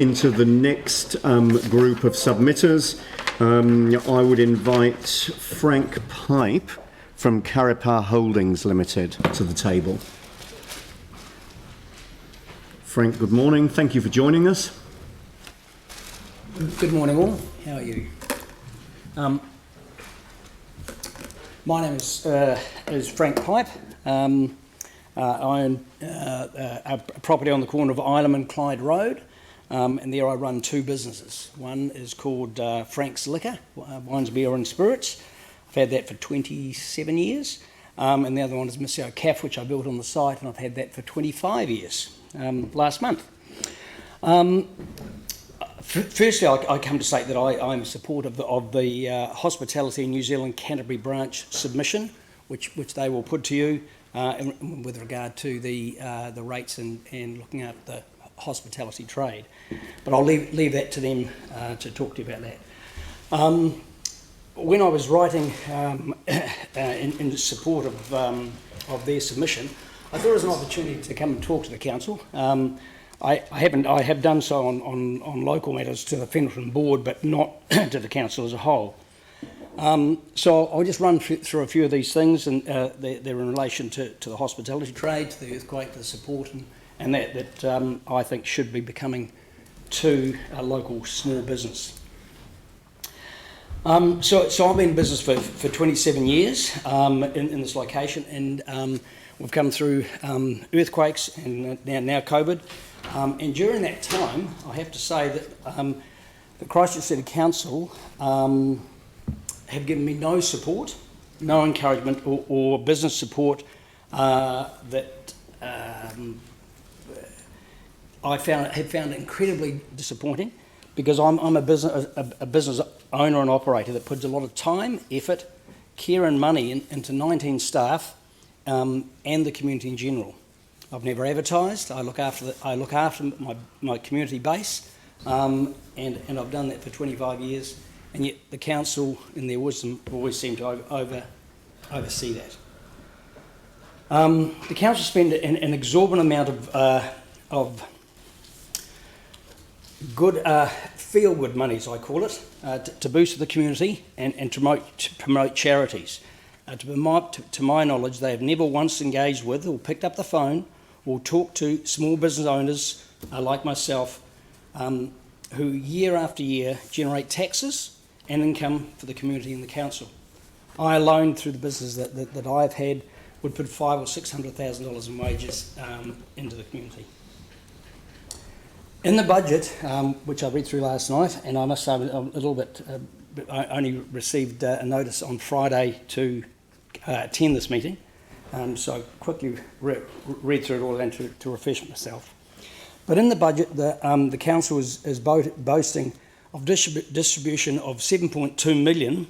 Into the next group of submitters, I would invite Frank Pipe from Karepa Holdings Limited to the table. Frank, good morning. Thank you for joining us. Good morning all. How are you? My name is Frank Pipe. I own a property on the corner of Ilam and Clyde Road. And there I run two businesses. One is called Frank's Liquor, wines, beer and spirits. I've had that for 27 years. And the other one is Missio Cafe, which I built on the site, and I've had that for 25 years, last month. Firstly, I come to say that I'm supportive of the Hospitality New Zealand Canterbury branch submission, which they will put to you with regard to the rates and looking at the hospitality trade, but I'll leave that to them to talk to you about that. When I was writing in support of their submission, I thought it was an opportunity to come and talk to the council. I have done so on local matters to the Fenton board, but not to the council as a whole. So I'll just run through a few of these things, and they're in relation to the hospitality trade, to the earthquake, the support, and that I think should be becoming to a local small business. So I've been in business for 27 years in this location, and we've come through earthquakes and now COVID. And during that time, I have to say that the Christchurch City Council have given me no support, no encouragement or business support that I have found incredibly disappointing, because I'm a business owner and operator that puts a lot of time, effort, care and money into 19 staff and the community in general. I've never advertised. I look after my community base, and I've done that for 25 years, and yet the council, in their wisdom, always seem to oversee that. The council spend an exorbitant amount of good feel-good money, as I call it, to boost the community and to promote charities. To my knowledge, they have never once engaged with or picked up the phone or talked to small business owners like myself, who year after year generate taxes and income for the community and the council. I alone, through the business that I've had, would put $500,000 or $600,000 in wages into the community. In the budget, which I read through last night, and I must say a little bit, I only received a notice on Friday to attend this meeting, so I quickly read through it all and to refresh myself. But in the budget, the council is boasting of distribution of $7.2 million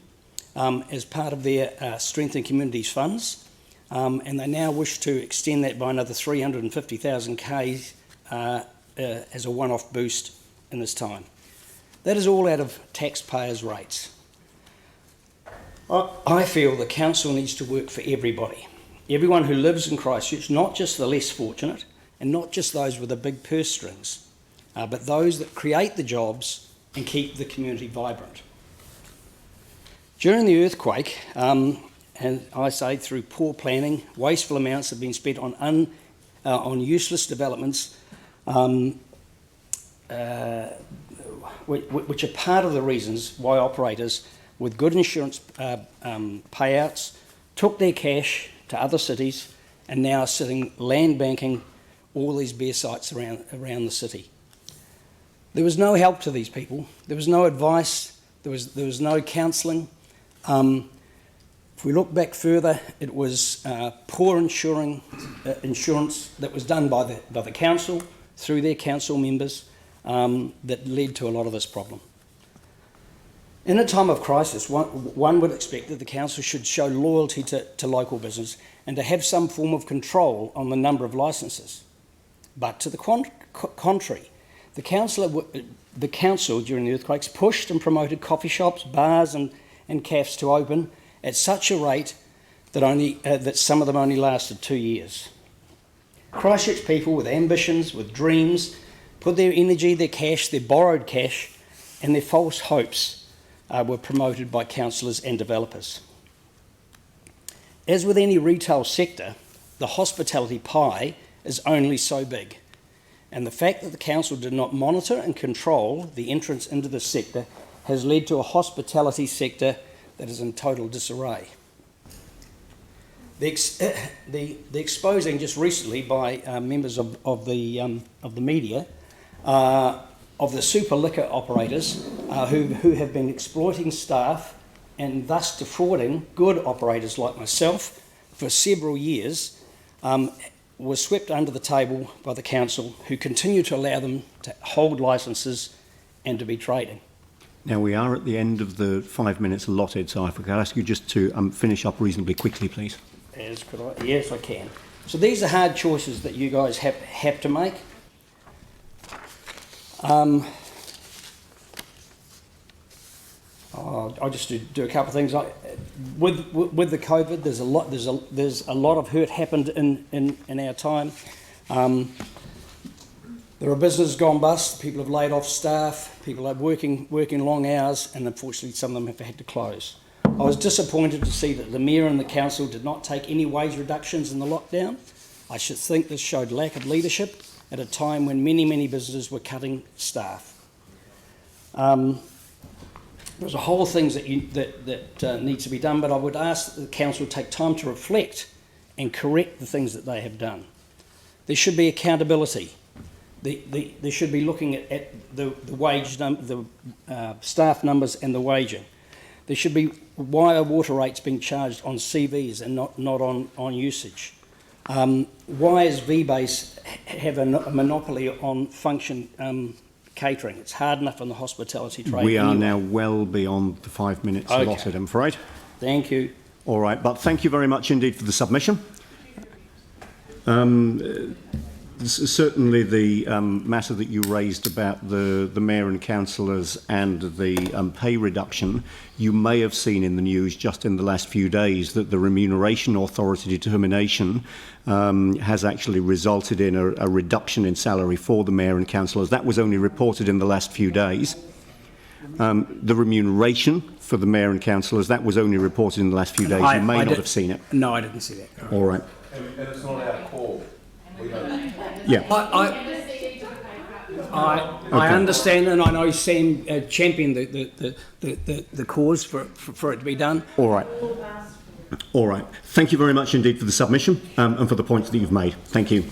as part of their Strengthen Communities funds, and they now wish to extend that by another 350,000 Ks as a one-off boost in this time. That is all out of taxpayers' rates. I feel the council needs to work for everybody, everyone who lives in Christchurch, not just the less fortunate and not just those with the big purse strings, but those that create the jobs and keep the community vibrant. During the earthquake, and I say through poor planning, wasteful amounts have been spent on useless developments, which are part of the reasons why operators with good insurance payouts took their cash to other cities and now are sitting land banking all these bare sites around the city. There was no help to these people. There was no advice. There was no counselling. If we look back further, it was poor insurance that was done by the council through their council members that led to a lot of this problem. In a time of crisis, one would expect that the council should show loyalty to local business and to have some form of control on the number of licences. But to the contrary, the council during the earthquakes pushed and promoted coffee shops, bars and cafes to open at such a rate that some of them only lasted 2 years. Christchurch people with ambitions, with dreams, put their energy, their cash, their borrowed cash, and their false hopes were promoted by councillors and developers. As with any retail sector, the hospitality pie is only so big, and the fact that the council did not monitor and control the entrance into the sector has led to a hospitality sector that is in total disarray. The exposing just recently by members of the media of the super liquor operators who have been exploiting staff and thus defrauding good operators like myself for several years was swept under the table by the council, who continue to allow them to hold licences and to be trading. Now, we are at the end of the 5 minutes allotted, so if I could ask you just to finish up reasonably quickly, please. Yes, I can. So these are hard choices that you guys have to make. I'll just do a couple of things. With the COVID, there's a lot of hurt happened in our time. There are businesses gone bust. People have laid off staff. People are working long hours, and unfortunately, some of them have had to close. I was disappointed to see that the Mayor and the Council did not take any wage reductions in the lockdown. I should think this showed lack of leadership at a time when many businesses were cutting staff. There's a whole things that needs to be done, but I would ask that the Council take time to reflect and correct the things that they have done. There should be accountability. They should be looking at the staff numbers and the waging. There should be why are water rates being charged on CVs and not on usage. Why does V-Base have a monopoly on function catering? It's hard enough in the hospitality trade. We are now well beyond the 5 minutes allotted, I'm afraid. Thank you. All right, but thank you very much indeed for the submission. Certainly the matter that you raised about the Mayor and councillors and the pay reduction, you may have seen in the news just in the last few days that the Remuneration Authority determination has actually resulted in a reduction in salary for the Mayor and councillors. That was only reported in the last few days. The remuneration for the Mayor and councillors, that was only reported in the last few days. You may not have seen it. No, I didn't see that. All right. And it's not our call. Yeah. I understand, and I know Sam championed the cause for it to be done. All right. All right. Thank you very much indeed for the submission and for the points that you've made. Thank you.